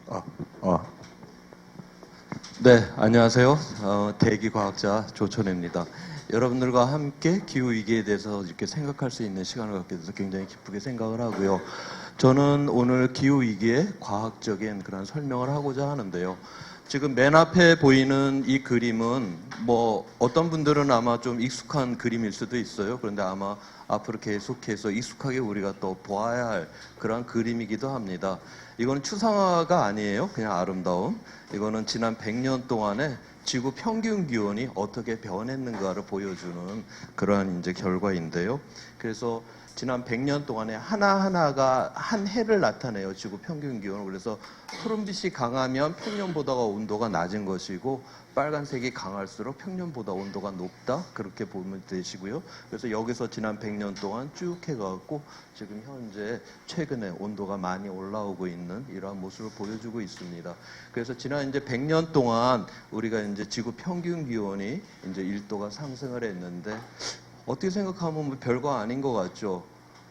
어, 어. 네, 안녕하세요. 대기과학자 조천혜입니다. 여러분들과 함께 기후위기에 대해서 이렇게 생각할 수 있는 시간을 갖게 돼서 굉장히 기쁘게 생각을 하고요. 저는 오늘 기후위기의 과학적인 그런 설명을 하고자 하는데요. 지금 맨 앞에 보이는 이 그림은 뭐 어떤 분들은 아마 좀 익숙한 그림일 수도 있어요. 그런데 아마 앞으로 계속해서 익숙하게 우리가 또 보아야 할 그런 그림이기도 합니다. 이건 추상화가 아니에요. 그냥 아름다움. 이거는 지난 100년 동안에 지구 평균 기온이 어떻게 변했는가를 보여주는 그러한 이제 결과인데요. 그래서 지난 100년 동안에 하나하나가 한 해를 나타내요. 지구 평균 기온을. 그래서 푸른빛이 강하면 평년보다가 온도가 낮은 것이고 빨간색이 강할수록 평년보다 온도가 높다. 그렇게 보면 되시고요. 그래서 여기서 지난 100년 동안 쭉 해가지고 지금 현재 최근에 온도가 많이 올라오고 있는 이러한 모습을 보여주고 있습니다. 그래서 지난 이제 100년 동안 우리가 이제 지구 평균 기온이 이제 1도가 상승을 했는데 어떻게 생각하면 뭐 별거 아닌 것 같죠.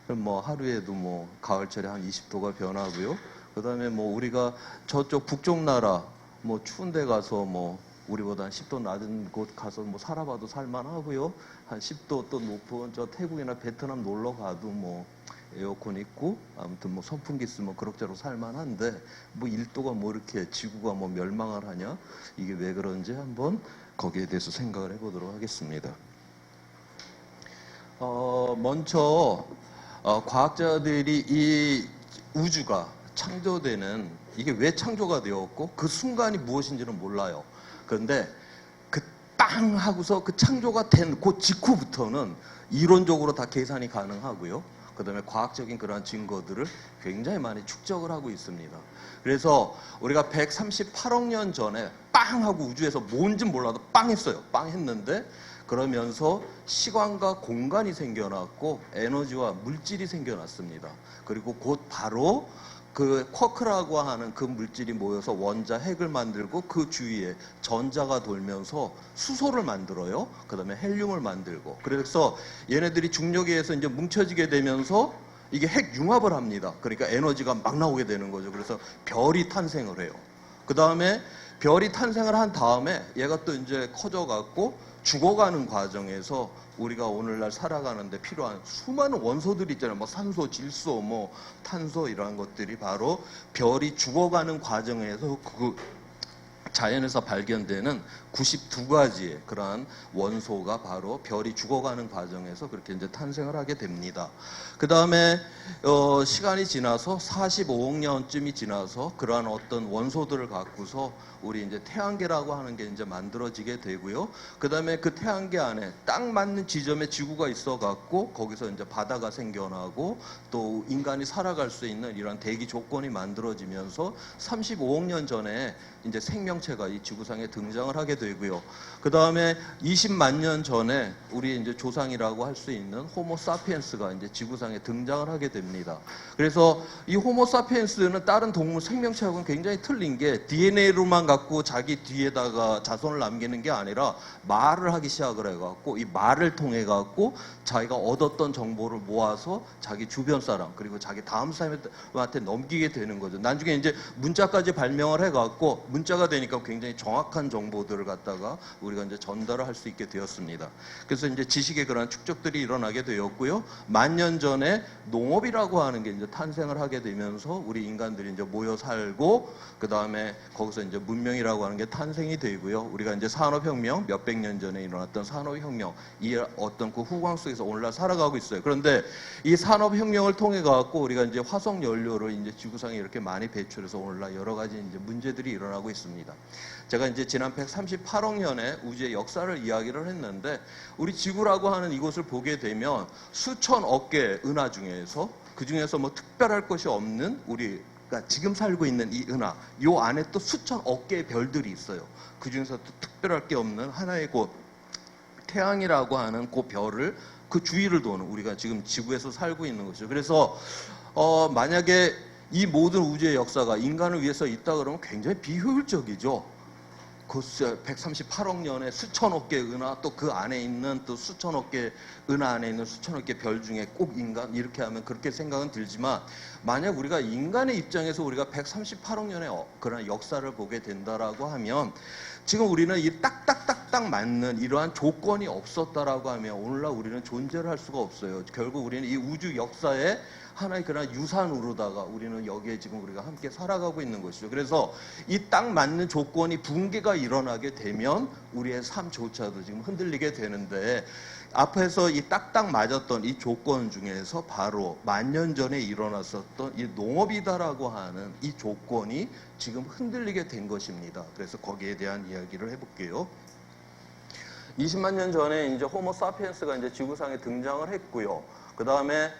그럼 뭐 하루에도 뭐 가을철에 한 20도가 변하고요. 그다음에 뭐 우리가 저쪽 북쪽 나라 뭐 추운 데 가서 뭐 우리보다 한 10도 낮은 곳 가서 뭐 살아봐도 살만하고요. 한 10도 또 높은 저 태국이나 베트남 놀러 가도 뭐 에어컨 있고 아무튼 뭐 선풍기 쓰면 그럭저럭 살만한데 뭐 1도가 뭐 이렇게 지구가 뭐 멸망을 하냐? 이게 왜 그런지 한번 거기에 대해서 생각을 해보도록 하겠습니다. 먼저 과학자들이 이 우주가 창조되는 이게 왜 창조가 되었고 그 순간이 무엇인지는 몰라요. 그런데 그 땅 하고서 그 창조가 된 그 직후부터는 이론적으로 다 계산이 가능하고요. 그 다음에 과학적인 그러한 증거들을 굉장히 많이 축적을 하고 있습니다. 그래서 우리가 138억 년 전에 빵 하고 우주에서 뭔지 몰라도 빵 했어요. 빵 했는데 그러면서 시간과 공간이 생겨났고 에너지와 물질이 생겨났습니다. 그리고 곧 바로 그 쿼크라고 하는 그 물질이 모여서 원자 핵을 만들고 그 주위에 전자가 돌면서 수소를 만들어요. 그 다음에 헬륨을 만들고. 그래서 얘네들이 중력에 의해서 이제 뭉쳐지게 되면서 이게 핵 융합을 합니다. 그러니까 에너지가 막 나오게 되는 거죠. 그래서 별이 탄생을 해요. 그 다음에 별이 탄생을 한 다음에 얘가 또 이제 커져갖고 죽어가는 과정에서 우리가 오늘날 살아가는데 필요한 수많은 원소들이 있잖아요. 뭐 산소, 질소, 뭐 탄소 이러한 것들이 바로 별이 죽어가는 과정에서 그 자연에서 발견되는 92가지의 그러한 원소가 바로 별이 죽어가는 과정에서 그렇게 이제 탄생을 하게 됩니다. 그 다음에 시간이 지나서 45억 년쯤이 지나서 그러한 어떤 원소들을 갖고서 우리 이제 태양계라고 하는 게 이제 만들어지게 되고요. 그 다음에 그 태양계 안에 딱 맞는 지점에 지구가 있어 갖고 거기서 이제 바다가 생겨나고 또 인간이 살아갈 수 있는 이런 대기 조건이 만들어지면서 35억 년 전에 이제 생명체가 이 지구상에 등장을 하게 되고요. 그 다음에 20만 년 전에 우리 이제 조상이라고 할 수 있는 호모 사피엔스가 이제 지구상에 등장을 하게 됩니다. 그래서 이 호모 사피엔스는 다른 동물 생명체하고는 굉장히 틀린 게 DNA로만 갖고 자기 뒤에다가 자손을 남기는 게 아니라 말을 하기 시작을 해갖고 이 말을 통해 갖고 자기가 얻었던 정보를 모아서 자기 주변 사람 그리고 자기 다음 사람한테 넘기게 되는 거죠. 나중에 이제 문자까지 발명을 해갖고 문자가 되니까 굉장히 정확한 정보들을 갖다가 우리가 이제 전달을 할 수 있게 되었습니다. 그래서 이제 지식의 그런 축적들이 일어나게 되었고요. 10,000년 전에 농업이라고 하는 게 이제 탄생을 하게 되면서 우리 인간들이 이제 모여 살고 그 다음에 거기서 이제 문명이라고 하는 게 탄생이 되고요. 우리가 이제 산업혁명 몇백 년 전에 일어났던 산업혁명 이 어떤 그 후광 속에서 오늘날 살아가고 있어요. 그런데 이 산업혁명을 통해 갖고 우리가 이제 화석 연료를 이제 지구상에 이렇게 많이 배출해서 오늘날 여러 가지 이제 문제들이 일어나고 있습니다. 제가 이제 지난 138억 년의 우주의 역사를 이야기를 했는데 우리 지구라고 하는 이곳을 보게 되면 수천억 개의 은하 중에서 그 중에서 뭐 특별할 것이 없는 우리 그러니까 지금 살고 있는 이 은하 요 안에 또 수천억 개의 별들이 있어요. 그 중에서 또 특별할 게 없는 하나의 곳 태양이라고 하는 그 별을 그 주위를 도는 우리가 지금 지구에서 살고 있는 거죠. 그래서 만약에 이 모든 우주의 역사가 인간을 위해서 있다 그러면 굉장히 비효율적이죠. 그 138억 년에 수천억 개의 은하 또 그 안에 있는 또 수천억 개 은하 안에 있는 수천억 개 별 중에 꼭 인간 이렇게 하면 그렇게 생각은 들지만 만약 우리가 인간의 입장에서 우리가 138억 년의 그런 역사를 보게 된다라고 하면 지금 우리는 이 딱딱딱딱 맞는 이러한 조건이 없었다라고 하면 오늘날 우리는 존재를 할 수가 없어요. 결국 우리는 이 우주 역사의 하나의 그런 유산으로다가 우리는 여기에 지금 우리가 함께 살아가고 있는 것이죠. 그래서 이 딱 맞는 조건이 붕괴가 일어나게 되면 우리의 삶조차도 지금 흔들리게 되는데 앞에서 이 딱딱 맞았던 이 조건 중에서 바로 만년 전에 일어났었던 이 농업이다라고 하는 이 조건이 지금 흔들리게 된 것입니다. 그래서 거기에 대한 이야기를 해볼게요. 20만 년 전에 이제 호모 사피엔스가 이제 지구상에 등장을 했고요. 그 다음에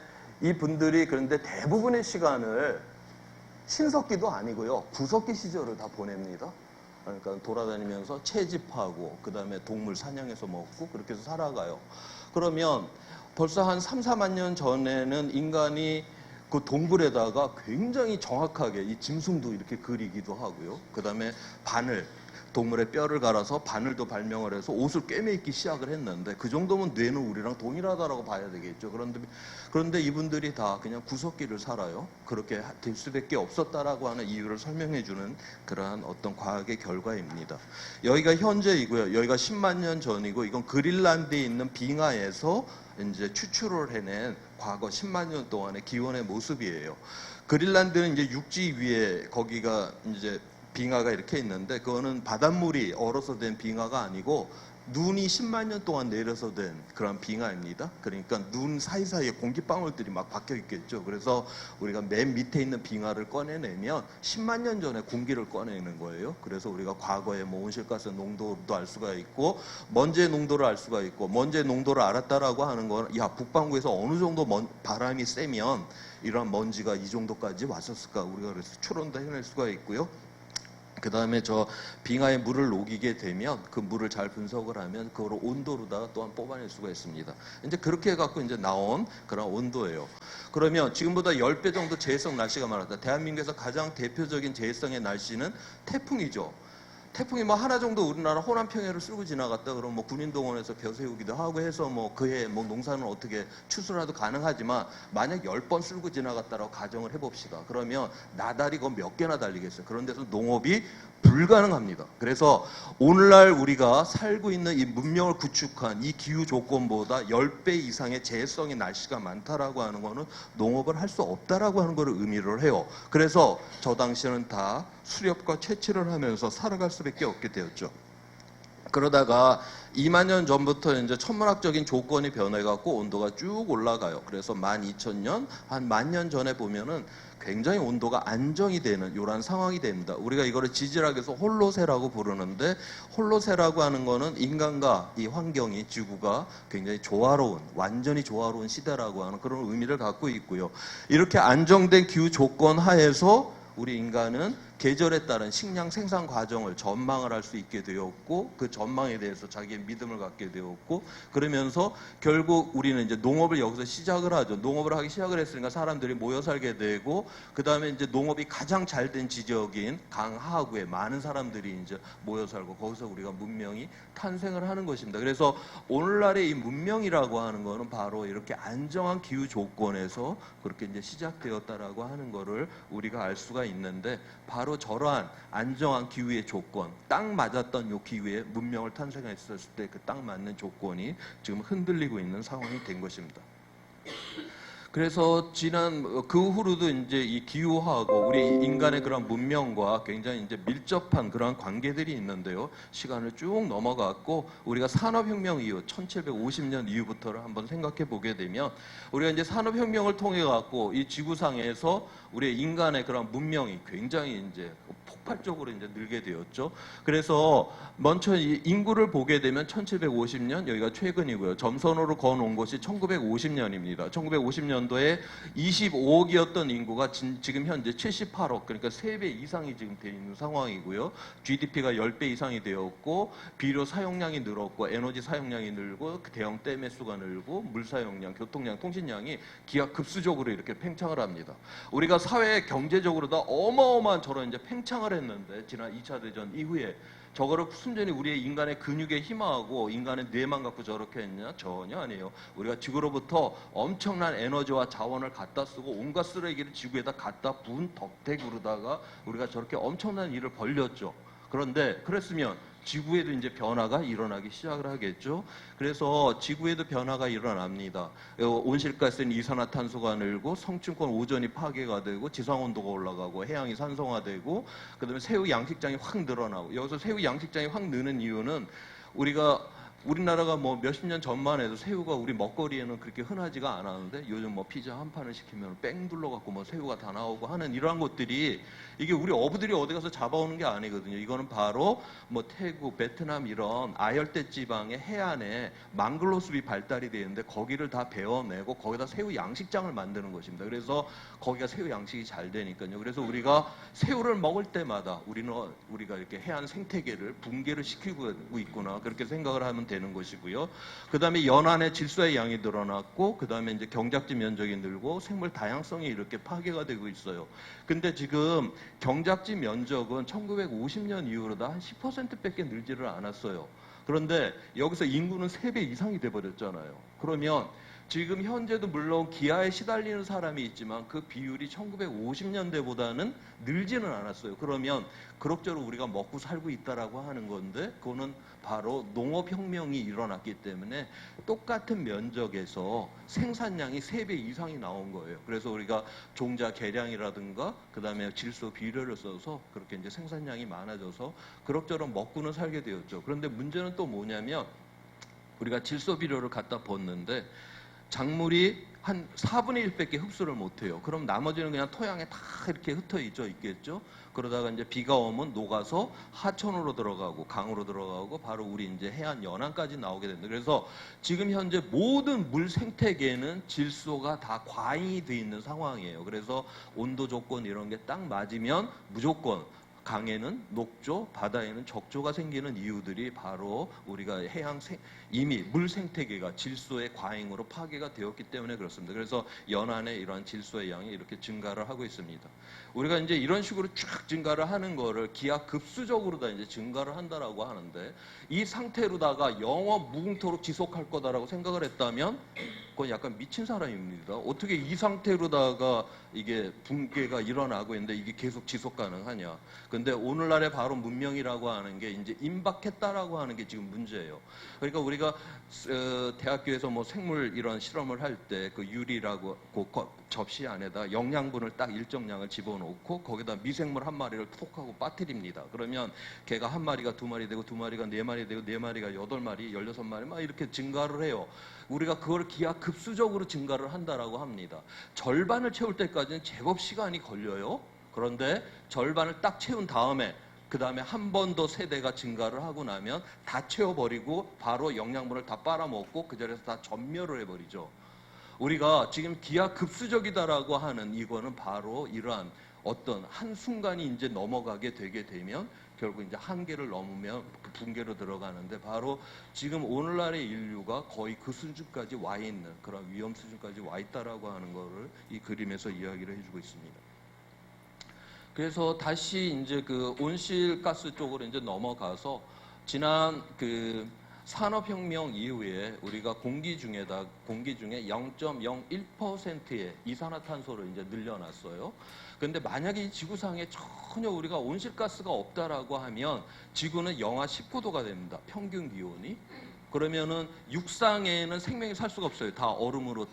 이 분들이 그런데 대부분의 시간을 신석기도 아니고요. 구석기 시절을 다 보냅니다. 그러니까 돌아다니면서 채집하고 그 다음에 동물 사냥해서 먹고 그렇게 해서 살아가요. 그러면 벌써 한 3, 4만 년 전에는 인간이 그 동굴에다가 굉장히 정확하게 이 짐승도 이렇게 그리기도 하고요. 그 다음에 바늘, 동물의 뼈를 갈아서 바늘도 발명을 해서 옷을 꿰매입기 시작을 했는데 그 정도면 뇌는 우리랑 동일하다라고 봐야 되겠죠. 그런데 이분들이 다 그냥 구석기를 살아요. 그렇게 될 수밖에 없었다라고 하는 이유를 설명해 주는 그러한 어떤 과학의 결과입니다. 여기가 현재이고요. 여기가 10만 년 전이고 이건 그린란드에 있는 빙하에서 이제 추출을 해낸 과거 10만 년 동안의 기온의 모습이에요. 그린란드는 이제 육지 위에 거기가 이제 빙하가 이렇게 있는데 그거는 바닷물이 얼어서 된 빙하가 아니고 눈이 10만 년 동안 내려서 된 그런 빙하입니다. 그러니까 눈 사이사이에 공기방울들이 막 박혀 있겠죠. 그래서 우리가 맨 밑에 있는 빙하를 꺼내내면 10만 년 전에 공기를 꺼내는 거예요. 그래서 우리가 과거에 뭐 온실가스 농도도 알 수가 있고 먼지의 농도를 알 수가 있고 먼지의 농도를 알았다라고 하는 건 야 북반구에서 어느 정도 바람이 세면 이런 먼지가 이 정도까지 왔었을까 우리가 그래서 추론도 해낼 수가 있고요. 그 다음에 저 빙하에 물을 녹이게 되면 그 물을 잘 분석을 하면 그거를 온도로다가 또한 뽑아낼 수가 있습니다. 이제 그렇게 해갖고 이제 나온 그런 온도예요. 그러면 지금보다 10배 정도 재해성 날씨가 많았다. 대한민국에서 가장 대표적인 재해성의 날씨는 태풍이죠. 태풍이 뭐 하나 정도 우리나라 호남평야를 쓸고 지나갔다 그러면 뭐 군인동원에서 벼 세우기도 하고 해서 뭐 그해 뭐 농사는 어떻게 추수라도 가능하지만 만약 10번 쓸고 지나갔다라고 가정을 해봅시다. 그러면 나달이 그 몇 개나 달리겠어요. 그런 데서 농업이 불가능합니다. 그래서 오늘날 우리가 살고 있는 이 문명을 구축한 이 기후 조건보다 10배 이상의 재해성의 날씨가 많다라고 하는 거는 농업을 할 수 없다라고 하는 것을 의미를 해요. 그래서 저 당시에는 다 수렵과 채취를 하면서 살아갈 수밖에 없게 되었죠. 그러다가 2만 년 전부터 이제 천문학적인 조건이 변해갖고 온도가 쭉 올라가요. 그래서 12,000년, 한 10,000년 전에 보면은 굉장히 온도가 안정이 되는 이런 상황이 됩니다. 우리가 이거를 지질학에서 홀로세라고 부르는데 홀로세라고 하는 거는 인간과 이 환경이 지구가 굉장히 조화로운 완전히 조화로운 시대라고 하는 그런 의미를 갖고 있고요. 이렇게 안정된 기후 조건 하에서 우리 인간은 계절에 따른 식량 생산 과정을 전망을 할 수 있게 되었고 그 전망에 대해서 자기의 믿음을 갖게 되었고 그러면서 결국 우리는 이제 농업을 여기서 시작을 하죠. 농업을 하기 시작을 했으니까 사람들이 모여 살게 되고 그 다음에 이제 농업이 가장 잘 된 지역인 강하구에 많은 사람들이 이제 모여 살고 거기서 우리가 문명이 탄생을 하는 것입니다. 그래서 오늘날의 이 문명이라고 하는 거는 바로 이렇게 안정한 기후 조건에서 그렇게 이제 시작되었다라고 하는 거를 우리가 알 수가 있는데 바로 저러한 안정한 기후의 조건, 딱 맞았던 요 기후에 문명을 탄생했었을 때 그 딱 맞는 조건이 지금 흔들리고 있는 상황이 된 것입니다. 그래서 지난 그 후로도 이제 이 기후하고 우리 인간의 그런 문명과 굉장히 이제 밀접한 그런 관계들이 있는데요. 시간을 쭉 넘어갔고 우리가 산업혁명 이후 1750년 이후부터를 한번 생각해 보게 되면 우리가 이제 산업혁명을 통해 갖고 이 지구상에서 우리 인간의 그런 문명이 굉장히 이제 폭발적으로 이제 늘게 되었죠. 그래서 먼저 이 인구를 보게 되면 1750년 여기가 최근이고요. 점선으로 그어놓은 것이 1950년입니다. 1950년도에 25억이었던 인구가 지금 현재 78억, 그러니까 3배 이상이 지금 되어 있는 상황이고요. GDP가 10배 이상이 되었고 비료 사용량이 늘었고 에너지 사용량이 늘고 대형 댐 횟수가 늘고 물 사용량, 교통량, 통신량이 기하급수적으로 이렇게 팽창을 합니다. 우리가 사회 경제적으로 다 어마어마한 저런 이제 팽창을 했는데 지난 2차 대전 이후에 저거를 순전히 우리의 인간의 근육에 힘하고 인간의 뇌만 갖고 저렇게 했냐? 전혀 아니에요. 우리가 지구로부터 엄청난 에너지와 자원을 갖다 쓰고 온갖 쓰레기를 지구에다 갖다 부은 덕택으로다가 우리가 저렇게 엄청난 일을 벌렸죠. 그런데 그랬으면 지구에도 이제 변화가 일어나기 시작을 하겠죠. 그래서 지구에도 변화가 일어납니다. 온실가스는 이산화탄소가 늘고 성층권 오존이 파괴가 되고 지상온도가 올라가고 해양이 산성화되고 그다음에 새우 양식장이 확 늘어나고 여기서 새우 양식장이 확 느는 이유는 우리나라가 뭐 몇십 년 전만 해도 새우가 우리 먹거리에는 그렇게 흔하지가 않았는데 요즘 뭐 피자 한 판을 시키면 뺑 둘러갖고 뭐 새우가 다 나오고 하는 이러한 것들이 이게 우리 어부들이 어디 가서 잡아오는 게 아니거든요. 이거는 바로 뭐 태국, 베트남 이런 아열대 지방의 해안에 망글로숲이 발달이 되어 있는데 거기를 다 베어내고 거기다 새우 양식장을 만드는 것입니다. 그래서 거기가 새우 양식이 잘 되니까요. 그래서 우리가 새우를 먹을 때마다 우리가 이렇게 해안 생태계를 붕괴를 시키고 있구나 그렇게 생각을 하면 되는 것이고요. 그 다음에 연안의 질소의 양이 늘어났고 그 다음에 이제 경작지 면적이 늘고 생물 다양성이 이렇게 파괴가 되고 있어요. 근데 지금 경작지 면적은 1950년 이후로 한 10%밖에 늘지를 않았어요. 그런데 여기서 인구는 3배 이상이 돼버렸잖아요. 그러면 지금 현재도 물론 기아에 시달리는 사람이 있지만 그 비율이 1950년대보다는 늘지는 않았어요. 그러면 그럭저럭 우리가 먹고 살고 있다라고 하는 건데 그거는 바로 농업혁명이 일어났기 때문에 똑같은 면적에서 생산량이 3배 이상이 나온 거예요. 그래서 우리가 종자 개량이라든가 그 다음에 질소 비료를 써서 그렇게 이제 생산량이 많아져서 그럭저럭 먹고는 살게 되었죠. 그런데 문제는 또 뭐냐면 우리가 질소 비료를 갖다 붓는데 작물이 한 4분의 1밖에 흡수를 못해요. 그럼 나머지는 그냥 토양에 다 이렇게 흩어져 있겠죠. 그러다가 이제 비가 오면 녹아서 하천으로 들어가고 강으로 들어가고 바로 우리 이제 해안 연안까지 나오게 됩니다. 그래서 지금 현재 모든 물 생태계는 질소가 다 과잉이 돼 있는 상황이에요. 그래서 온도 조건 이런 게 딱 맞으면 무조건 강에는 녹조, 바다에는 적조가 생기는 이유들이 바로 우리가 이미 물 생태계가 질소의 과잉으로 파괴가 되었기 때문에 그렇습니다. 그래서 연안에 이러한 질소의 양이 이렇게 증가를 하고 있습니다. 우리가 이제 이런 식으로 쫙 증가를 하는 거를 기하급수적으로 다 이제 증가를 한다라고 하는데 이 상태로다가 영원 무궁토록 지속할 거다라고 생각을 했다면 그건 약간 미친 사람입니다. 어떻게 이 상태로다가 이게 붕괴가 일어나고 있는데 이게 계속 지속 가능하냐. 근데 오늘날의 바로 문명이라고 하는 게 이제 임박했다라고 하는 게 지금 문제예요. 그러니까 우리가 대학교에서 뭐 생물 이런 실험을 할 때 그 유리라고 그 접시 안에다 영양분을 딱 일정량을 집어넣고 거기다 미생물 한 마리를 톡 하고 빠뜨립니다. 그러면 걔가 한 마리가 2마리 되고 2마리가 4마리 되고 4마리가 8마리, 16마리 막 이렇게 증가를 해요. 우리가 그걸 기하급수적으로 증가를 한다라고 합니다. 절반을 채울 때까지는 제법 시간이 걸려요. 그런데 절반을 딱 채운 다음에 그 다음에 한 번 더 세대가 증가를 하고 나면 다 채워버리고 바로 영양분을 다 빨아먹고 그 자리에서 다 전멸을 해버리죠. 우리가 지금 기하급수적이다라고 하는 이거는 바로 이러한 어떤 한순간이 이제 넘어가게 되게 되면 결국 이제 한계를 넘으면 그 붕괴로 들어가는데 바로 지금 오늘날의 인류가 거의 그 수준까지 와 있는 그런 위험 수준까지 와 있다라고 하는 거를 이 그림에서 이야기를 해주고 있습니다. 그래서 다시 이제 그 온실가스 쪽으로 이제 넘어가서 지난 그 산업혁명 이후에 우리가 공기 중에 0.01%의 이산화탄소를 이제 늘려놨어요. 근데 만약에 이 지구상에 전혀 우리가 온실가스가 없다라고 하면 지구는 영하 19도가 됩니다. 평균 기온이. 그러면은 육상에는 생명이 살 수가 없어요. 다 얼음으로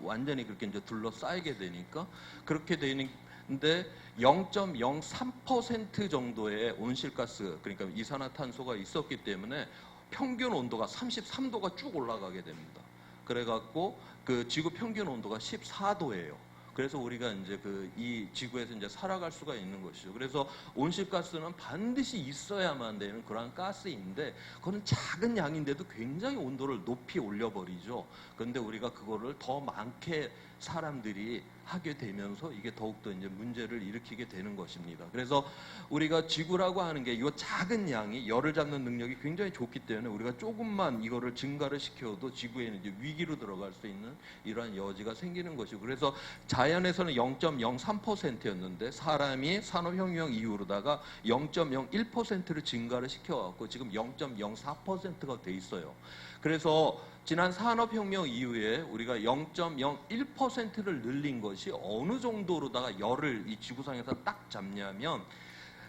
완전히 그렇게 이제 둘러싸이게 되니까 그렇게 되는데 0.03% 정도의 온실가스 그러니까 이산화탄소가 있었기 때문에 평균 온도가 33도가 쭉 올라가게 됩니다. 그래갖고 그 지구 평균 온도가 14도예요. 그래서 우리가 이제 이 지구에서 이제 살아갈 수가 있는 것이죠. 그래서 온실가스는 반드시 있어야만 되는 그러한 가스인데, 그건 작은 양인데도 굉장히 온도를 높이 올려버리죠. 그런데 우리가 그거를 더 많게 사람들이 하게 되면서 이게 더욱더 이제 문제를 일으키게 되는 것입니다. 그래서 우리가 지구라고 하는 게 이 작은 양이 열을 잡는 능력이 굉장히 좋기 때문에 우리가 조금만 이거를 증가를 시켜도 지구에는 이제 위기로 들어갈 수 있는 이러한 여지가 생기는 것이고, 그래서 자연에서는 0.03%였는데 사람이 산업혁명 이후로다가 0.01%를 증가를 시켜갖고 지금 0.04%가 돼 있어요. 그래서 지난 산업혁명 이후에 우리가 0.01%를 늘린 것이 어느 정도로다가 열을 이 지구상에서 딱 잡냐면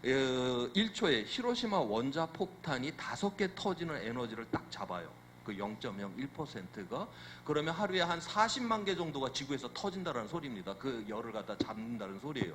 1초에 히로시마 원자폭탄이 5개 터지는 에너지를 딱 잡아요. 그 0.01%가 그러면 하루에 한 40만 개 정도가 지구에서 터진다는 소리입니다. 그 열을 갖다 잡는다는 소리예요.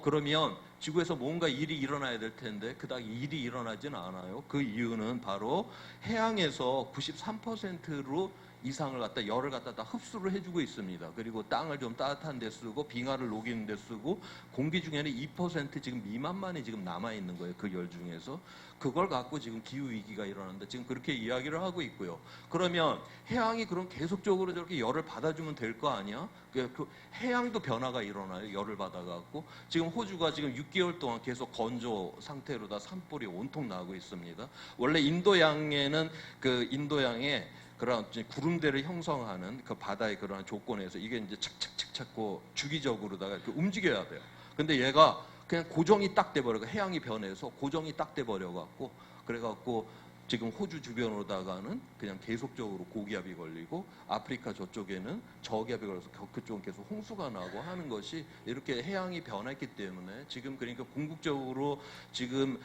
그러면 지구에서 뭔가 일이 일어나야 될 텐데 그닥 일이 일어나지는 않아요. 그 이유는 바로 해양에서 93%로 이상을 갖다 열을 갖다 다 흡수를 해주고 있습니다. 그리고 땅을 좀 따뜻한 데 쓰고 빙하를 녹이는 데 쓰고 공기 중에는 2% 지금 미만만이 지금 남아 있는 거예요. 그 열 중에서 그걸 갖고 지금 기후 위기가 일어나는데 지금 그렇게 이야기를 하고 있고요. 그러면 해양이 그럼 계속적으로 저렇게 열을 받아주면 될 거 아니야? 그 해양도 변화가 일어나요. 열을 받아갖고 지금 호주가 지금 6개월 동안 계속 건조 상태로다 산불이 온통 나고 있습니다. 원래 인도양에는 그 인도양에 그런 구름대를 형성하는 그 바다의 그런 조건에서 이게 이제 착착착 찾고 주기적으로다가 이렇게 움직여야 돼요. 근데 얘가 그냥 고정이 딱 돼버려고 해양이 변해서 고정이 딱 돼버려갖고 그래갖고 지금 호주 주변으로다가는 그냥 계속적으로 고기압이 걸리고 아프리카 저쪽에는 저기압이 걸려서 그쪽은 계속 홍수가 나고 하는 것이 이렇게 해양이 변했기 때문에 지금 그러니까 궁극적으로 지금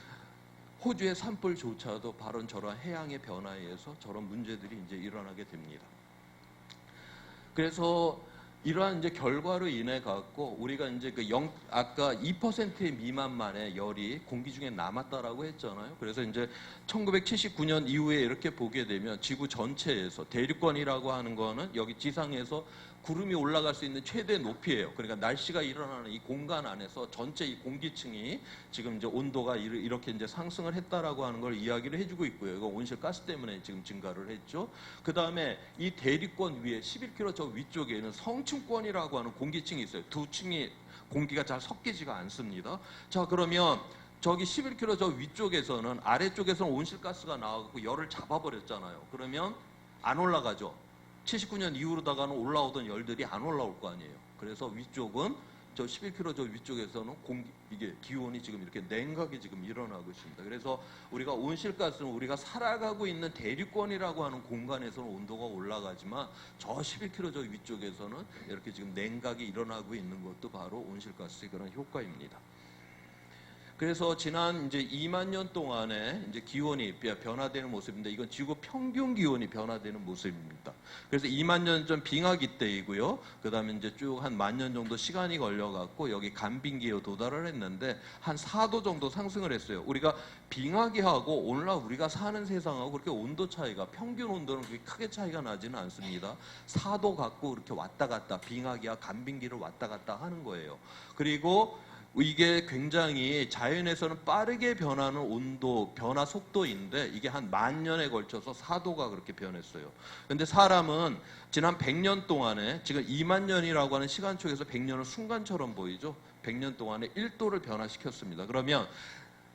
호주의 산불조차도 바로 저런 해양의 변화에 의해서 저런 문제들이 이제 일어나게 됩니다. 그래서 이러한 이제 결과로 인해 갖고 우리가 이제 아까 2% 미만만의 열이 공기 중에 남았다라고 했잖아요. 그래서 이제 1979년 이후에 이렇게 보게 되면 지구 전체에서 대륙권이라고 하는 거는 여기 지상에서 구름이 올라갈 수 있는 최대 높이예요. 그러니까 날씨가 일어나는 이 공간 안에서 전체 이 공기층이 지금 이제 온도가 이렇게 이제 상승을 했다라고 하는 걸 이야기를 해주고 있고요. 이거 온실가스 때문에 지금 증가를 했죠. 그 다음에 이 대륙권 위에 11km 저 위쪽에는 성층권이라고 하는 공기층이 있어요. 두 층이 공기가 잘 섞이지가 않습니다. 자, 그러면 저기 11km 저 위쪽에서는 아래쪽에서는 온실가스가 나와갖고 열을 잡아버렸잖아요. 그러면 안 올라가죠. 79년 이후로다가는 올라오던 열들이 안 올라올 거 아니에요. 그래서 위쪽은 저 11km 저 위쪽에서는 이게 기온이 지금 이렇게 냉각이 지금 일어나고 있습니다. 그래서 우리가 온실가스는 우리가 살아가고 있는 대륙권이라고 하는 공간에서는 온도가 올라가지만 저 11km 저 위쪽에서는 이렇게 지금 냉각이 일어나고 있는 것도 바로 온실가스의 그런 효과입니다. 그래서 지난 이제 2만 년 동안에 이제 기온이 변화되는 모습인데 이건 지구 평균 기온이 변화되는 모습입니다. 그래서 2만 년 전 빙하기 때이고요. 그다음에 이제 쭉 한 10,000년 정도 시간이 걸려갖고 여기 간빙기에 도달을 했는데 한 4도 정도 상승을 했어요. 우리가 빙하기하고 오늘날 우리가 사는 세상하고 그렇게 온도 차이가 평균 온도는 그렇게 크게 차이가 나지는 않습니다. 4도 갖고 이렇게 왔다 갔다 빙하기와 간빙기를 왔다 갔다 하는 거예요. 그리고 이게 굉장히 자연에서는 빠르게 변하는 온도 변화 속도인데 이게 한 10,000년에 걸쳐서 4도가 그렇게 변했어요. 근데 사람은 지난 100년 동안에 지금 2만 년이라고 하는 시간축에서 100년은 순간처럼 보이죠. 100년 동안에 1도를 변화시켰습니다. 그러면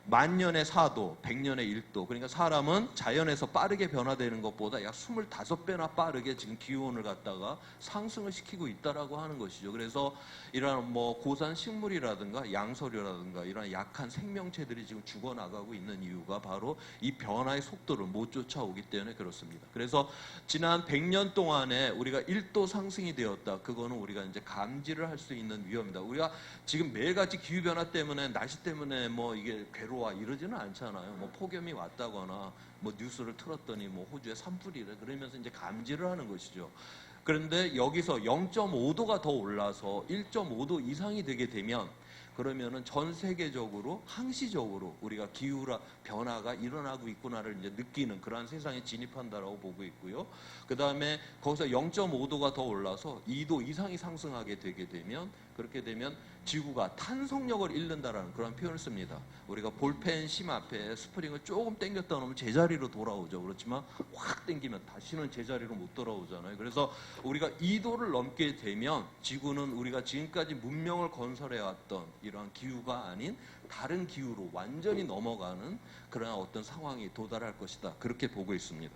10,000년에 4도, 100년에 1도. 그러니까 사람은 자연에서 빠르게 변화되는 것보다 약 25배나 빠르게 지금 기온을 갖다가 상승을 시키고 있다라고 하는 것이죠. 그래서 이런 뭐 고산 식물이라든가 양서류라든가 이런 약한 생명체들이 지금 죽어나가고 있는 이유가 바로 이 변화의 속도를 못 쫓아오기 때문에 그렇습니다. 그래서 지난 100년 동안에 우리가 1도 상승이 되었다. 그거는 우리가 이제 감지를 할 수 있는 위험입니다. 우리가 지금 매일같이 기후변화 때문에 날씨 때문에 뭐 이게 괴로워 이러지는 않잖아요. 뭐 폭염이 왔다거나 뭐 뉴스를 틀었더니 뭐 호주에 산불이래 그러면서 이제 감지를 하는 것이죠. 그런데 여기서 0.5도가 더 올라서 1.5도 이상이 되게 되면 그러면은 전 세계적으로 항시적으로 우리가 기후 변화가 일어나고 있구나를 이제 느끼는 그러한 세상에 진입한다라고 보고 있고요. 그 다음에 거기서 0.5도가 더 올라서 2도 이상이 상승하게 되게 되면 그렇게 되면 지구가 탄성력을 잃는다라는 그런 표현을 씁니다. 우리가 볼펜 심 앞에 스프링을 조금 당겼다 놓으면 제자리로 돌아오죠. 그렇지만 확 당기면 다시는 제자리로 못 돌아오잖아요. 그래서 우리가 2도를 넘게 되면 지구는 우리가 지금까지 문명을 건설해왔던 이러한 기후가 아닌 다른 기후로 완전히 넘어가는 그런 어떤 상황이 도달할 것이다. 그렇게 보고 있습니다.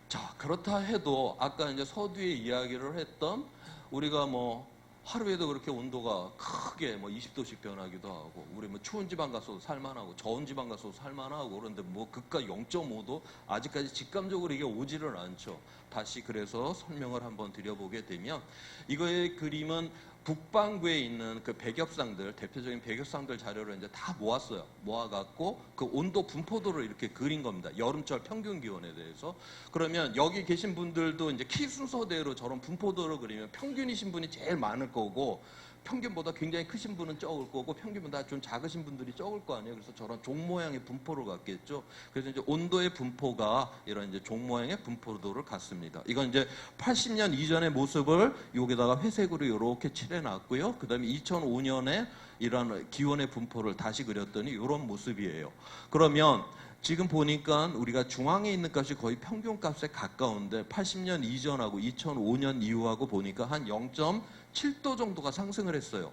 자, 그렇다 해도 아까 이제 서두에 이야기를 했던 우리가 뭐 하루에도 그렇게 온도가 크게 뭐 20도씩 변하기도 하고, 우리 뭐 추운 지방 가서도 살만하고 저온 지방 가서도 살만하고, 그런데 뭐 극과 0.5도 아직까지 직감적으로 이게 오지를 않죠. 다시 그래서 설명을 한번 드려보게 되면, 이거의 그림은 북반구에 있는 그 백엽상들, 대표적인 백엽상들 자료를 이제 다 모았어요. 모아갖고 그 온도 분포도를 이렇게 그린 겁니다. 여름철 평균 기온에 대해서. 그러면 여기 계신 분들도 이제 키 순서대로 저런 분포도를 그리면 평균이신 분이 제일 많을 거고, 평균보다 굉장히 크신 분은 적을 거고, 평균보다 좀 작으신 분들이 적을 거 아니에요. 그래서 저런 종 모양의 분포를 갖겠죠. 그래서 이제 온도의 분포가 이런 이제 종 모양의 분포도를 갖습니다. 이건 이제 80년 이전의 모습을 여기다가 회색으로 이렇게 칠해놨고요. 그 다음에 2005년에 이런 기온의 분포를 다시 그렸더니 이런 모습이에요. 그러면 지금 보니까 우리가 중앙에 있는 값이 거의 평균값에 가까운데, 80년 이전하고 2005년 이후하고 보니까 한 0.7도 정도가 상승을 했어요.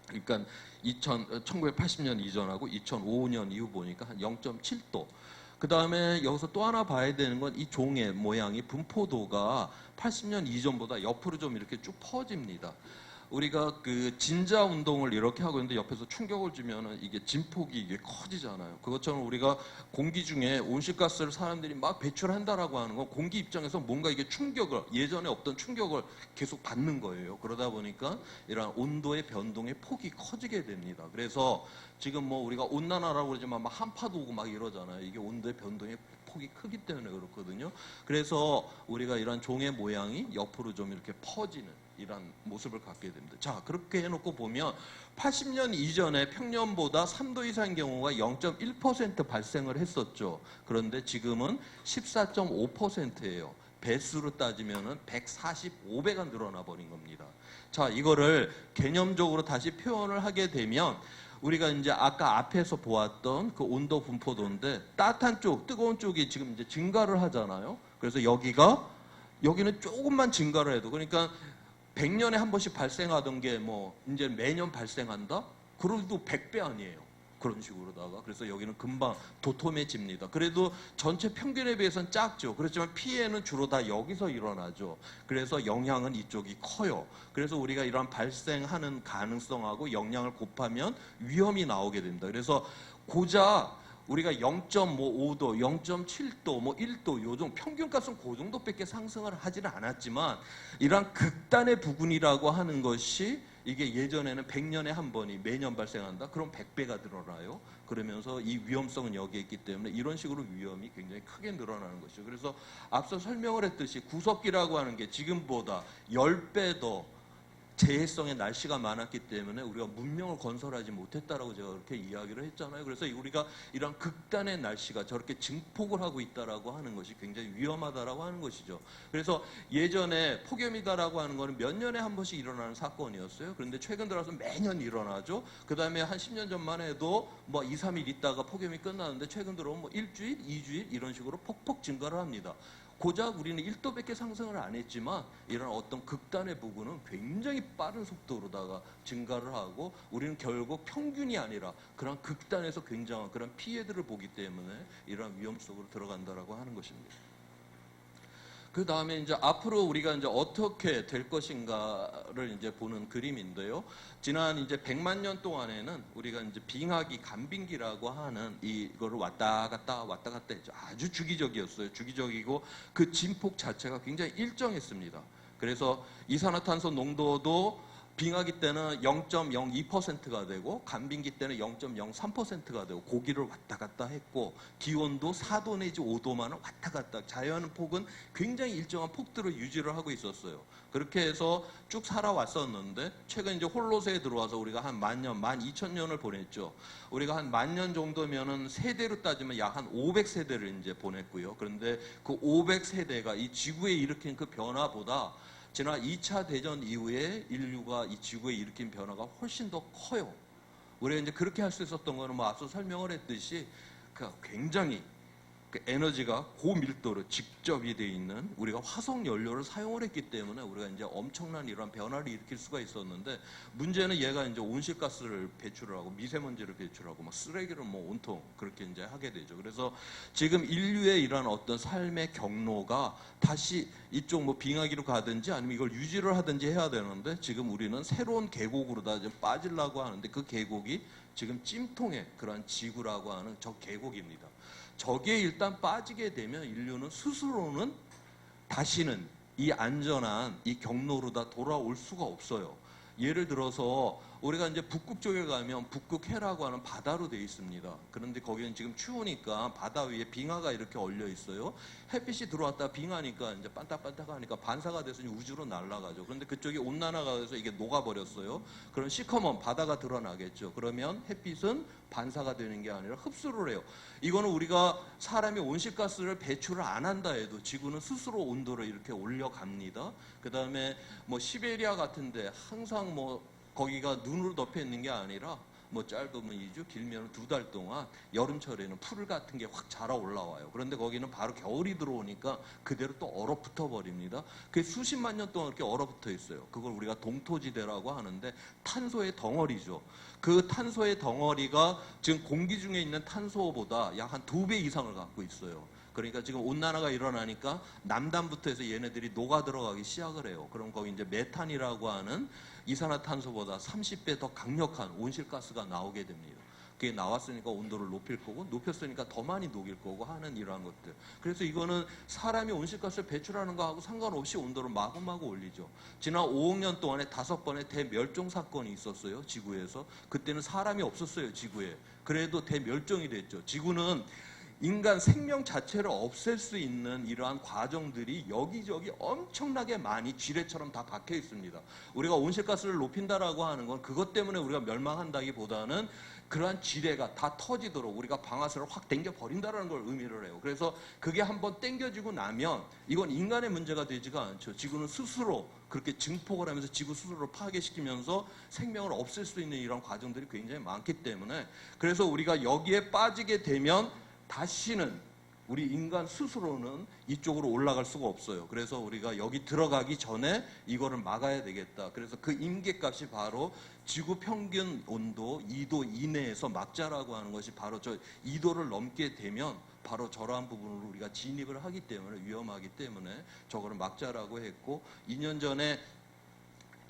그러니까 1980년 이전하고 2005년 이후 보니까 한 0.7도. 그 다음에 여기서 또 하나 봐야 되는 건 이 종의 모양이, 분포도가 80년 이전보다 옆으로 좀 이렇게 쭉 퍼집니다. 우리가 그 진자 운동을 이렇게 하고 있는데 옆에서 충격을 주면은 이게 진폭이 이게 커지잖아요. 그것처럼 우리가 공기 중에 온실가스를 사람들이 막 배출한다라고 하는 건 공기 입장에서 뭔가 이게 충격을, 예전에 없던 충격을 계속 받는 거예요. 그러다 보니까 이런 온도의 변동의 폭이 커지게 됩니다. 그래서 지금 뭐 우리가 온난화라고 그러지만 막 한파도 오고 막 이러잖아요. 이게 온도의 변동의 폭이 크기 때문에 그렇거든요. 그래서 우리가 이런 종의 모양이 옆으로 좀 이렇게 퍼지는 이런 모습을 갖게 됩니다. 자, 그렇게 해놓고 보면 80년 이전에 평년보다 3도 이상인 경우가 0.1% 발생을 했었죠. 그런데 지금은 14.5%예요. 배수로 따지면은 145배가 늘어나 버린 겁니다. 자, 이거를 개념적으로 다시 표현을 하게 되면, 우리가 이제 아까 앞에서 보았던 그 온도 분포도인데, 따뜻한 쪽, 뜨거운 쪽이 지금 이제 증가를 하잖아요. 그래서 여기는 조금만 증가를 해도, 그러니까 100년에 한 번씩 발생하던 게 뭐 이제 매년 발생한다? 그래도 100배 아니에요. 그런 식으로다가. 그래서 여기는 금방 도톰해집니다. 그래도 전체 평균에 비해서는 작죠. 그렇지만 피해는 주로 다 여기서 일어나죠. 그래서 영향은 이쪽이 커요. 그래서 우리가 이런 발생하는 가능성하고 영향을 곱하면 위험이 나오게 됩니다. 그래서 고작 우리가 0.5도, 0.7도, 뭐 1도 요정 평균값은 그 정도밖에 상승을 하지는 않았지만, 이러한 극단의 부분이라고 하는 것이 이게 예전에는 100년에 한 번이 매년 발생한다? 그럼 100배가 늘어나요. 그러면서 이 위험성은 여기에 있기 때문에 이런 식으로 위험이 굉장히 크게 늘어나는 것이죠. 그래서 앞서 설명을 했듯이 구석기라고 하는 게 지금보다 10배 더 재해성의 날씨가 많았기 때문에 우리가 문명을 건설하지 못했다라고 제가 그렇게 이야기를 했잖아요. 그래서 우리가 이런 극단의 날씨가 저렇게 증폭을 하고 있다라고 하는 것이 굉장히 위험하다라고 하는 것이죠. 그래서 예전에 폭염이다라고 하는 거는 몇 년에 한 번씩 일어나는 사건이었어요. 그런데 최근 들어서 매년 일어나죠. 그 다음에 한 10년 전만 해도 뭐 2, 3일 있다가 폭염이 끝나는데, 최근 들어오면 뭐 일주일, 2주일 이런 식으로 폭폭 증가를 합니다. 고작 우리는 1도밖에 상승을 안 했지만 이런 어떤 극단의 부분은 굉장히 빠른 속도로다가 증가를 하고, 우리는 결국 평균이 아니라 그런 극단에서 굉장한 그런 피해들을 보기 때문에 이런 위험 속으로 들어간다라고 하는 것입니다. 그 다음에 이제 앞으로 우리가 이제 어떻게 될 것인가를 이제 보는 그림인데요. 지난 이제 100만 년 동안에는 우리가 이제 빙하기, 간빙기라고 하는 이거를 왔다 갔다 했죠. 아주 주기적이었어요. 주기적이고 그 진폭 자체가 굉장히 일정했습니다. 그래서 이산화탄소 농도도 빙하기 때는 0.02%가 되고, 간빙기 때는 0.03%가 되고, 고기를 왔다 갔다 했고, 기온도 4도 내지 5도만을 왔다 갔다, 자연의 폭은 굉장히 일정한 폭들을 유지를 하고 있었어요. 그렇게 해서 쭉 살아왔었는데, 최근 이제 홀로세에 들어와서 우리가 한 10,000년, 12,000년을 보냈죠. 우리가 한 10,000년 정도면은 세대로 따지면 약 한 500세대를 이제 보냈고요. 그런데 그 500세대가 이 지구에 일으킨 그 변화보다 지난 2차 대전 이후에 인류가 이 지구에 일으킨 변화가 훨씬 더 커요. 우리가 이제 그렇게 할 수 있었던 거는 뭐 앞서 설명을 했듯이 굉장히 그 에너지가 고밀도로 직접이 돼 있는 우리가 화석 연료를 사용을 했기 때문에 우리가 이제 엄청난 이런 변화를 일으킬 수가 있었는데, 문제는 얘가 이제 온실가스를 배출을 하고 미세먼지를 배출하고 막 쓰레기를 뭐 온통 그렇게 이제 하게 되죠. 그래서 지금 인류의 이런 어떤 삶의 경로가 다시 이쪽 뭐 빙하기로 가든지 아니면 이걸 유지를 하든지 해야 되는데, 지금 우리는 새로운 계곡으로 다 좀 빠지려고 하는데, 그 계곡이 지금 찜통의 그런 지구라고 하는 저 계곡입니다. 저기에 일단 빠지게 되면 인류는 스스로는 다시는 이 안전한 이 경로로 다 돌아올 수가 없어요. 예를 들어서 우리가 이제 북극 쪽에 가면 북극해라고 하는 바다로 되어 있습니다. 그런데 거기는 지금 추우니까 바다 위에 빙하가 이렇게 얼려 있어요. 햇빛이 들어왔다 빙하니까 이제 반딱반딱하니까 반사가 돼서 우주로 날아가죠. 그런데 그쪽이 온난화가 돼서 이게 녹아버렸어요. 그럼 시커먼 바다가 드러나겠죠. 그러면 햇빛은 반사가 되는 게 아니라 흡수를 해요. 이거는 우리가 사람이 온실가스를 배출을 안 한다 해도 지구는 스스로 온도를 이렇게 올려갑니다. 그 다음에 뭐 시베리아 같은데 항상 뭐 거기가 눈으로 덮여 있는 게 아니라 뭐 짧으면 2주, 길면 2달 동안 여름철에는 풀 같은 게 확 자라 올라와요. 그런데 거기는 바로 겨울이 들어오니까 그대로 또 얼어붙어 버립니다. 그게 수십만 년 동안 이렇게 얼어붙어 있어요. 그걸 우리가 동토지대라고 하는데, 탄소의 덩어리죠. 그 탄소의 덩어리가 지금 공기 중에 있는 탄소보다 약 한 2배 이상을 갖고 있어요. 그러니까 지금 온난화가 일어나니까 남단부터 해서 얘네들이 녹아 들어가기 시작을 해요. 그럼 거기 이제 메탄이라고 하는 이산화탄소보다 30배 더 강력한 온실가스가 나오게 됩니다. 그게 나왔으니까 온도를 높일 거고, 높였으니까 더 많이 녹일 거고 하는 이러한 것들. 그래서 이거는 사람이 온실가스를 배출하는 거하고 상관없이 온도를 마구마구 올리죠. 지난 5억 년 동안에 5번의 대멸종 사건이 있었어요, 지구에서. 그때는 사람이 없었어요, 지구에. 그래도 대멸종이 됐죠. 지구는 인간 생명 자체를 없앨 수 있는 이러한 과정들이 여기저기 엄청나게 많이 지뢰처럼 다 박혀 있습니다. 우리가 온실가스를 높인다라고 하는 건 그것 때문에 우리가 멸망한다기보다는 그러한 지뢰가 다 터지도록 우리가 방아쇠를 확 당겨 버린다라는 걸 의미를 해요. 그래서 그게 한번 당겨지고 나면 이건 인간의 문제가 되지가 않죠. 지구는 스스로 그렇게 증폭을 하면서 지구 스스로를 파괴시키면서 생명을 없앨 수 있는 이런 과정들이 굉장히 많기 때문에, 그래서 우리가 여기에 빠지게 되면 다시는 우리 인간 스스로는 이쪽으로 올라갈 수가 없어요. 그래서 우리가 여기 들어가기 전에 이거를 막아야 되겠다. 그래서 그 임계값이 바로 지구 평균 온도 2도 이내에서 막자라고 하는 것이 바로 저 2도를 넘게 되면 바로 저러한 부분으로 우리가 진입을 하기 때문에, 위험하기 때문에 저거를 막자라고 했고, 2년 전에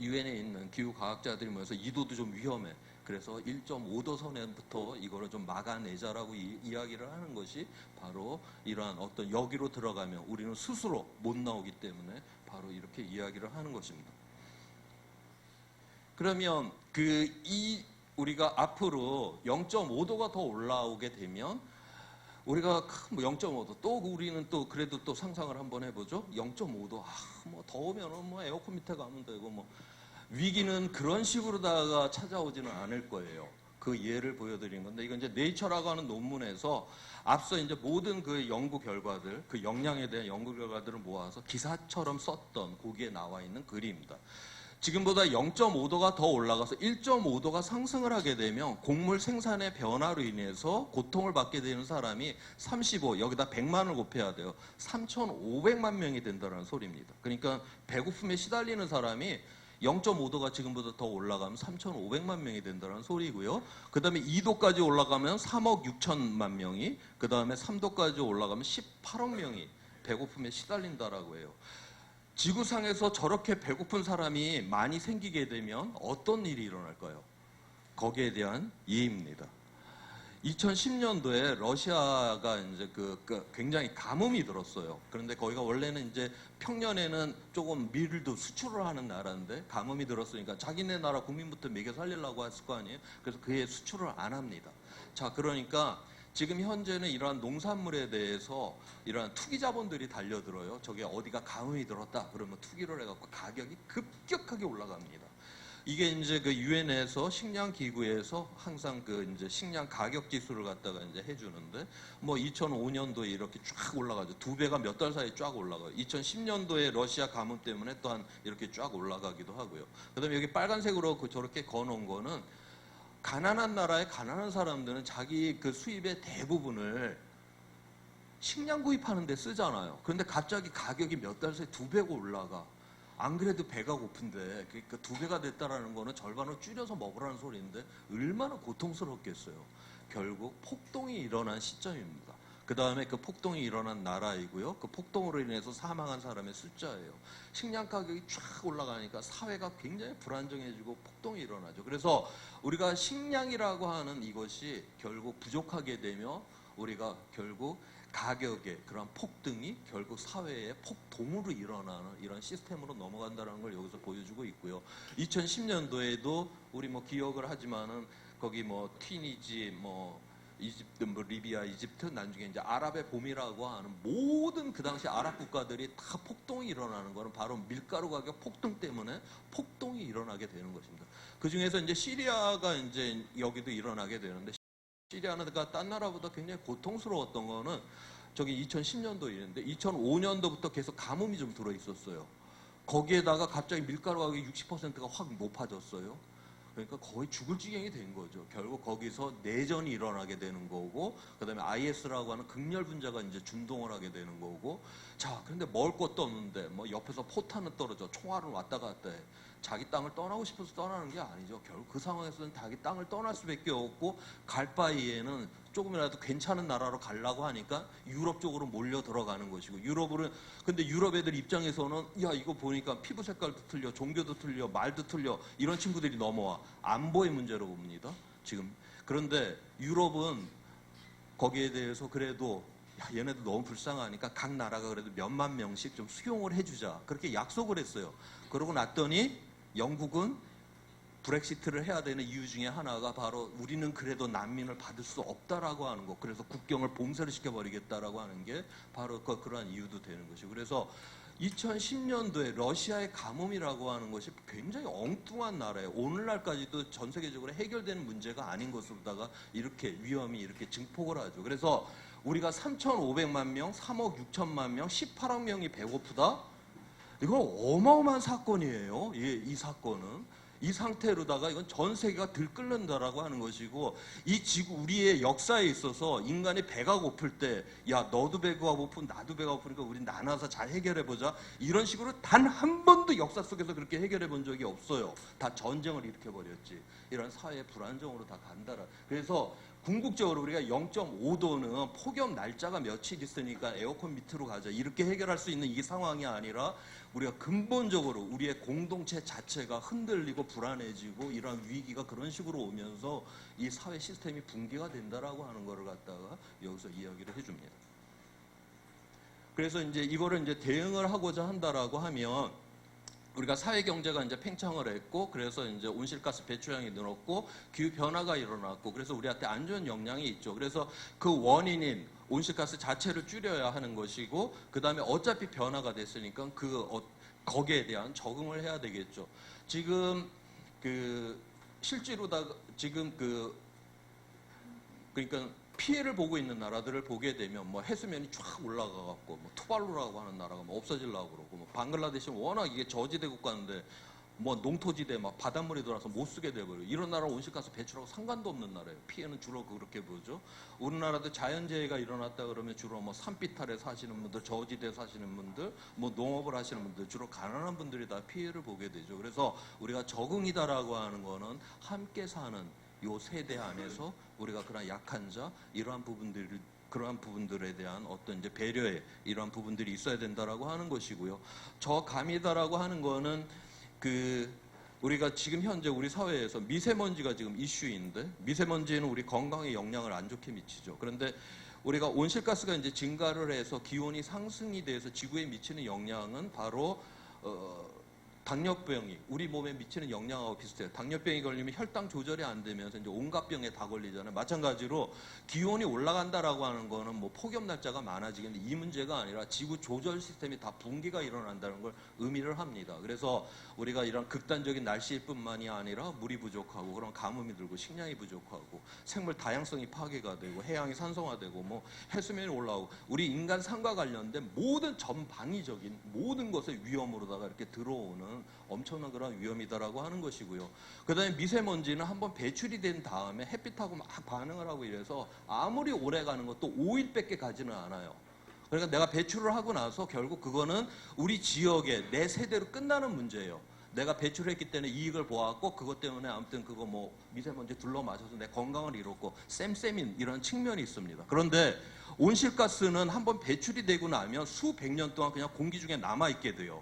유엔에 있는 기후과학자들이 모여서 2도도 좀 위험해, 그래서 1.5도 선에부터 이거를 좀 막아내자라고 이야기를 하는 것이 바로 이러한 어떤 여기로 들어가면 우리는 스스로 못 나오기 때문에 바로 이렇게 이야기를 하는 것입니다. 그러면 우리가 앞으로 0.5도가 더 올라오게 되면 우리가 뭐 0.5도 또 우리는 또 그래도 또 상상을 한번 해보죠. 0.5도 뭐 더우면은 뭐 에어컨 밑에 가면 되고, 뭐 위기는 그런 식으로다가 찾아오지는 않을 거예요. 그 예를 보여드린 건데, 이건 이제 네이처라고 하는 논문에서 앞서 이제 모든 그 연구 결과들, 그 영양에 대한 연구 결과들을 모아서 기사처럼 썼던 거기에 나와 있는 글입니다. 지금보다 0.5도가 더 올라가서 1.5도가 상승을 하게 되면 곡물 생산의 변화로 인해서 고통을 받게 되는 사람이 35, 여기다 100만을 곱해야 돼요. 3,500만 명이 된다는 소리입니다. 그러니까 배고픔에 시달리는 사람이 0.5도가 지금보다 더 올라가면 3,500만 명이 된다는 소리고요. 그 다음에 2도까지 올라가면 3억 6천만 명이, 그 다음에 3도까지 올라가면 18억 명이 배고픔에 시달린다라고 해요. 지구상에서 저렇게 배고픈 사람이 많이 생기게 되면 어떤 일이 일어날까요? 거기에 대한 예입니다. 2010년도에 러시아가 이제 굉장히 가뭄이 들었어요. 그런데 거기가 원래는 이제 평년에는 조금 밀도 수출을 하는 나라인데 가뭄이 들었으니까 자기네 나라 국민부터 먹여 살리려고 했을 거 아니에요. 그래서 그에 수출을 안 합니다. 자, 그러니까 지금 현재는 이러한 농산물에 대해서 이러한 투기 자본들이 달려들어요. 저게 어디가 가뭄이 들었다 그러면 투기를 해갖고 가격이 급격하게 올라갑니다. 이게 이제 그 유엔에서 식량 기구에서 항상 그 이제 식량 가격 지수를 갖다가 이제 해주는데 뭐 2005년도에 이렇게 쫙 올라가죠. 2배가 몇 달 사이에 쫙 올라가요. 2010년도에 러시아 가뭄 때문에 또한 이렇게 쫙 올라가기도 하고요. 그다음에 여기 빨간색으로 저렇게 거놓은 거는 가난한 나라의 가난한 사람들은 자기 그 수입의 대부분을 식량 구입하는 데 쓰잖아요. 그런데 갑자기 가격이 몇 달 사이에 2배가 올라가. 안 그래도 배가 고픈데 그러니까 2배가 됐다라는 거는 절반을 줄여서 먹으라는 소리인데 얼마나 고통스럽겠어요. 결국 폭동이 일어난 시점입니다. 그 다음에 그 폭동이 일어난 나라이고요. 그 폭동으로 인해서 사망한 사람의 숫자예요. 식량 가격이 쫙 올라가니까 사회가 굉장히 불안정해지고 폭동이 일어나죠. 그래서 우리가 식량이라고 하는 이것이 결국 부족하게 되며 우리가 결국 가격의 그런 폭등이 결국 사회의 폭동으로 일어나는 이런 시스템으로 넘어간다는 걸 여기서 보여주고 있고요. 2010년도에도 우리 뭐 기억을 하지만은 거기 뭐 튀니지 뭐 이집트 뭐 리비아 이집트 나중에 이제 아랍의 봄이라고 하는 모든 그 당시 아랍 국가들이 다 폭동이 일어나는 거는 바로 밀가루 가격 폭등 때문에 폭동이 일어나게 되는 것입니다. 그 중에서 이제 시리아가 이제 여기도 일어나게 되는데 시리아가 딴 나라보다 굉장히 고통스러웠던 거는 저기 2010년도 일인데 2005년도부터 계속 가뭄이 좀 들어 있었어요. 거기에다가 갑자기 밀가루 가격이 60%가 확 높아졌어요. 그러니까 거의 죽을 지경이 된 거죠. 결국 거기서 내전이 일어나게 되는 거고, 그 다음에 IS라고 하는 극렬 분자가 이제 준동을 하게 되는 거고, 자, 그런데 먹을 것도 없는데, 뭐 옆에서 포탄은 떨어져, 총알은 왔다 갔다 해. 자기 땅을 떠나고 싶어서 떠나는 게 아니죠. 결국 그 상황에서는 자기 땅을 떠날 수밖에 없고, 갈 바에는 조금이라도 괜찮은 나라로 가려고 하니까 유럽 쪽으로 몰려 들어가는 것이고, 근데 유럽 애들 입장에서는 야, 이거 보니까 피부 색깔도 틀려, 종교도 틀려, 말도 틀려, 이런 친구들이 넘어와. 안보의 문제로 봅니다. 지금. 그런데 유럽은 거기에 대해서 그래도 야, 얘네도 너무 불쌍하니까 각 나라가 그래도 몇만 명씩 좀 수용을 해주자. 그렇게 약속을 했어요. 그러고 났더니 영국은 브렉시트를 해야 되는 이유 중에 하나가 바로 우리는 그래도 난민을 받을 수 없다라고 하는 거. 그래서 국경을 봉쇄를 시켜버리겠다라고 하는 게 바로 그러한 이유도 되는 것이고. 그래서 2010년도에 러시아의 가뭄이라고 하는 것이 굉장히 엉뚱한 나라예요. 오늘날까지도 전 세계적으로 해결되는 문제가 아닌 것으로다가 이렇게 위험이 이렇게 증폭을 하죠. 그래서 우리가 3,500만 명, 3억 6천만 명, 18억 명이 배고프다? 이건 어마어마한 사건이에요. 이 사건은. 이 상태로다가 이건 전 세계가 들끓는다라고 하는 것이고, 이 지구 우리의 역사에 있어서 인간이 배가 고플 때, 야 너도 배가 고프고 나도 배가 고프니까 우리 나눠서 잘 해결해 보자, 이런 식으로 단 한 번도 역사 속에서 그렇게 해결해 본 적이 없어요. 다 전쟁을 일으켜 버렸지. 이런 사회 불안정으로 다 간다라. 그래서 궁극적으로 우리가 0.5도는 폭염 날짜가 며칠 있으니까 에어컨 밑으로 가자, 이렇게 해결할 수 있는 이 상황이 아니라 우리가 근본적으로 우리의 공동체 자체가 흔들리고 불안해지고 이러한 위기가 그런 식으로 오면서 이 사회 시스템이 붕괴가 된다라고 하는 거를 갖다가 여기서 이야기를 해줍니다. 그래서 이제 이거를 이제 대응을 하고자 한다라고 하면 우리가 사회 경제가 이제 팽창을 했고, 그래서 이제 온실가스 배출량이 늘었고, 기후 변화가 일어났고, 그래서 우리한테 안 좋은 영향이 있죠. 그래서 그 원인인 온실가스 자체를 줄여야 하는 것이고, 그 다음에 어차피 변화가 됐으니까 거기에 대한 적응을 해야 되겠죠. 지금 실제로다 지금 그러니까 피해를 보고 있는 나라들을 보게 되면 뭐 해수면이 쫙 올라가갖고 뭐 투발루라고 하는 나라가 뭐 없어지려고 그러고, 뭐 방글라데시는 워낙 이게 저지대 국가인데 뭐 농토지대 막 바닷물이 들어와서 못 쓰게 돼버려요. 이런 나라 온실가스 배출하고 상관도 없는 나라예요. 피해는 주로 그렇게 보죠. 우리나라도 자연재해가 일어났다 그러면 주로 뭐 산비탈에 사시는 분들, 저지대 사시는 분들, 뭐 농업을 하시는 분들, 주로 가난한 분들이 다 피해를 보게 되죠. 그래서 우리가 적응이다라고 하는 거는 함께 사는 요 세대 안에서 우리가 그런 약한 자, 그러한 부분들에 대한 어떤 이제 배려의 이러한 부분들이 있어야 된다라고 하는 것이고요. 저감이다라고 하는 거는 우리가 지금 현재 우리 사회에서 미세먼지가 지금 이슈인데, 미세먼지는 우리 건강에 영향을 안 좋게 미치죠. 그런데 우리가 온실가스가 이제 증가를 해서 기온이 상승이 돼서 지구에 미치는 영향은 바로 당뇨병이 우리 몸에 미치는 영향하고 비슷해요. 당뇨병이 걸리면 혈당 조절이 안 되면서 이제 온갖 병에 다 걸리잖아요. 마찬가지로 기온이 올라간다라고 하는 거는 뭐 폭염 날짜가 많아지겠는데 이 문제가 아니라 지구 조절 시스템이 다 붕괴가 일어난다는 걸 의미를 합니다. 그래서 우리가 이런 극단적인 날씨뿐만이 아니라 물이 부족하고 그런 가뭄이 들고 식량이 부족하고 생물 다양성이 파괴가 되고 해양이 산성화되고 뭐 해수면이 올라오고 우리 인간 삶과 관련된 모든 전방위적인 모든 것의 위험으로다가 이렇게 들어오는 엄청난 그런 위험이다라고 하는 것이고요. 그 다음에 미세먼지는 한번 배출이 된 다음에 햇빛하고 막 반응을 하고 이래서 아무리 오래 가는 것도 5일밖에 가지는 않아요. 그러니까 내가 배출을 하고 나서 결국 그거는 우리 지역에 내 세대로 끝나는 문제예요. 내가 배출했기 때문에 이익을 보았고 그것 때문에 아무튼 그거 뭐 미세먼지 둘러맞아서 내 건강을 잃었고 쌤쌤인 이런 측면이 있습니다. 그런데 온실가스는 한번 배출이 되고 나면 수백 년 동안 그냥 공기 중에 남아있게 돼요.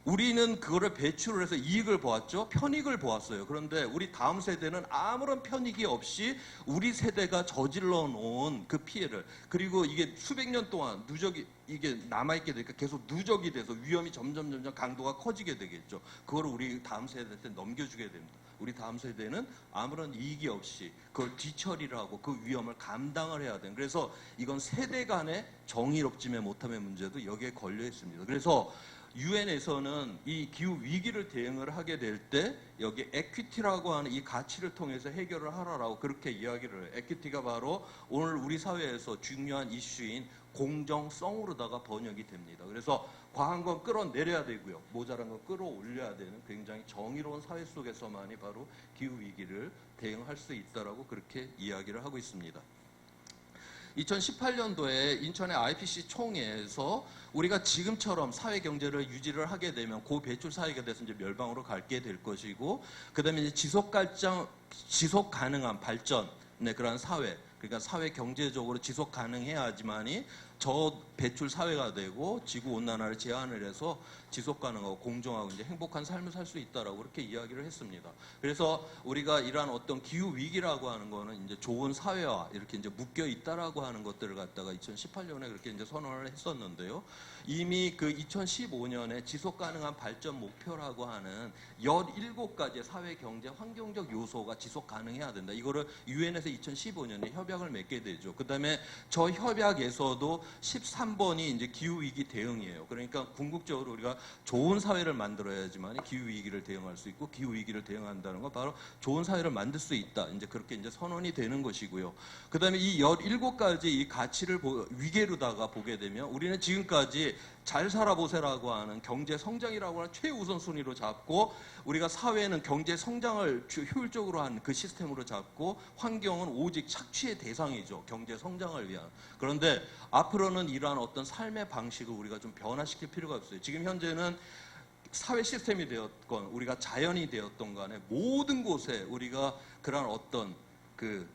우리는 그거를 배출을 해서 이익을 보았죠. 편익을 보았어요. 그런데 우리 다음 세대는 아무런 편익이 없이 우리 세대가 저질러 놓은 그 피해를 그리고 이게 수백 년 동안 누적이 이게 남아있게 되니까 계속 누적이 돼서 위험이 점점 강도가 커지게 되겠죠. 그거를 우리 다음 세대한테 넘겨주게 됩니다. 우리 다음 세대는 아무런 이익이 없이 그걸 뒤처리를 하고 그 위험을 감당을 해야 돼요. 그래서 이건 세대 간의 정의롭지만 못함의 문제도 여기에 걸려 있습니다. 그래서 유엔에서는 이 기후 위기를 대응을 하게 될 때 여기 에퀴티라고 하는 이 가치를 통해서 해결을 하라라고 그렇게 이야기를 해요. 에퀴티가 바로 오늘 우리 사회에서 중요한 이슈인 공정성으로다가 번역이 됩니다. 그래서 과한 건 끌어내려야 되고요. 모자란 건 끌어올려야 되는 굉장히 정의로운 사회 속에서만이 바로 기후 위기를 대응할 수 있다라고 그렇게 이야기를 하고 있습니다. 2018년도에 인천의 IPC 총회에서 우리가 지금처럼 사회 경제를 유지를 하게 되면 고배출 사회가 돼서 이제 멸망으로 갈게 될 것이고, 그 다음에 이제 지속 가능한 발전, 네, 그런 사회, 그러니까 사회 경제적으로 지속 가능해야지만이 저배출 사회가 되고 지구 온난화를 제한을 해서 지속 가능하고 공정하고 이제 행복한 삶을 살 수 있다라고 그렇게 이야기를 했습니다. 그래서 우리가 이러한 어떤 기후 위기라고 하는 거는 이제 좋은 사회와 이렇게 이제 묶여 있다라고 하는 것들을 갖다가 2018년에 그렇게 이제 선언을 했었는데요. 이미 그 2015년에 지속 가능한 발전 목표라고 하는 17가지의 사회 경제 환경적 요소가 지속 가능해야 된다. 이거를 유엔에서 2015년에 협약을 맺게 되죠. 그다음에 저 협약에서도 13번이 이제 기후위기 대응이에요. 그러니까 궁극적으로 우리가 좋은 사회를 만들어야지만 기후위기를 대응할 수 있고, 기후위기를 대응한다는 건 바로 좋은 사회를 만들 수 있다. 이제 그렇게 이제 선언이 되는 것이고요. 그 다음에 이 17가지 이 가치를 위계로다가 보게 되면 우리는 지금까지 잘 살아보세라고 하는 경제 성장이라고 하는 최우선순위로 잡고, 우리가 사회는 경제 성장을 효율적으로 한 그 시스템으로 잡고, 환경은 오직 착취의 대상이죠. 경제 성장을 위한. 그런데 앞으로는 이러한 어떤 삶의 방식을 우리가 좀 변화시킬 필요가 없어요. 지금 현재는 사회 시스템이 되었건 우리가 자연이 되었던 간에 모든 곳에 우리가 그런 어떤 그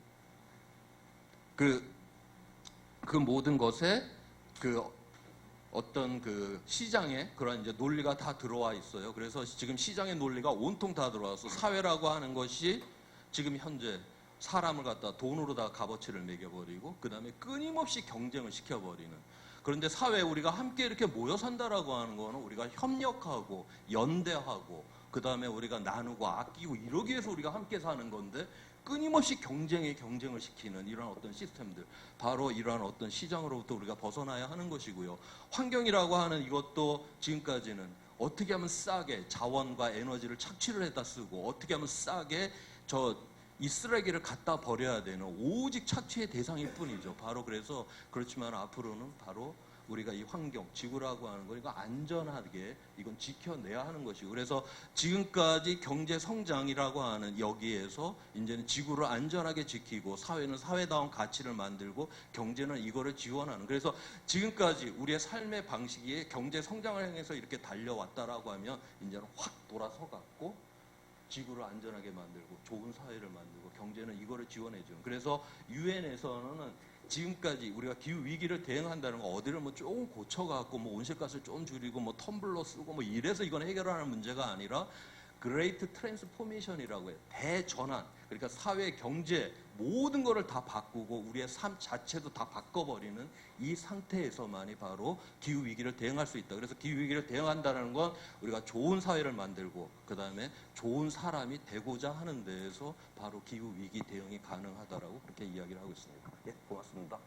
모든 것에 어떤 그 시장에 그런 이제 논리가 다 들어와 있어요. 그래서 지금 시장의 논리가 온통 다 들어와서 사회라고 하는 것이 지금 현재 사람을 갖다 돈으로 다 값어치를 매겨버리고, 그 다음에 끊임없이 경쟁을 시켜버리는. 그런데 사회에 우리가 함께 이렇게 모여 산다라고 하는 거는 우리가 협력하고 연대하고 그 다음에 우리가 나누고 아끼고 이러기 위해서 우리가 함께 사는 건데, 끊임없이 경쟁을 시키는 이런 어떤 시스템들, 바로 이러한 어떤 시장으로부터 우리가 벗어나야 하는 것이고요. 환경이라고 하는 이것도 지금까지는 어떻게 하면 싸게 자원과 에너지를 착취를 해다 쓰고, 어떻게 하면 싸게 이 쓰레기를 갖다 버려야 되는 오직 착취의 대상일 뿐이죠. 바로 그래서 그렇지만 앞으로는 바로 우리가 이 환경, 지구라고 하는 거 이거 안전하게 이건 지켜내야 하는 것이고, 그래서 지금까지 경제 성장이라고 하는 여기에서 이제는 지구를 안전하게 지키고 사회는 사회다운 가치를 만들고 경제는 이거를 지원하는, 그래서 지금까지 우리의 삶의 방식이 경제 성장을 향해서 이렇게 달려왔다라고 하면 이제는 확 돌아서 갖고 지구를 안전하게 만들고 좋은 사회를 만들고 경제는 이거를 지원해 주는. 그래서 유엔에서는 지금까지 우리가 기후 위기를 대응한다는 거 어디를 뭐 조금 고쳐갖고 뭐 온실가스를 좀 줄이고 뭐 텀블러 쓰고 뭐 이래서 이건 해결하는 문제가 아니라, 그레이트 트랜스포메이션이라고 해요. 대전환. 그러니까 사회, 경제 모든 거를 다 바꾸고 우리의 삶 자체도 다 바꿔버리는 이 상태에서만이 바로 기후 위기를 대응할 수 있다. 그래서 기후 위기를 대응한다는 건 우리가 좋은 사회를 만들고 그 다음에 좋은 사람이 되고자 하는 데에서 바로 기후 위기 대응이 가능하다라고 그렇게 이야기를 하고 있습니다. 예, 고맙습니다.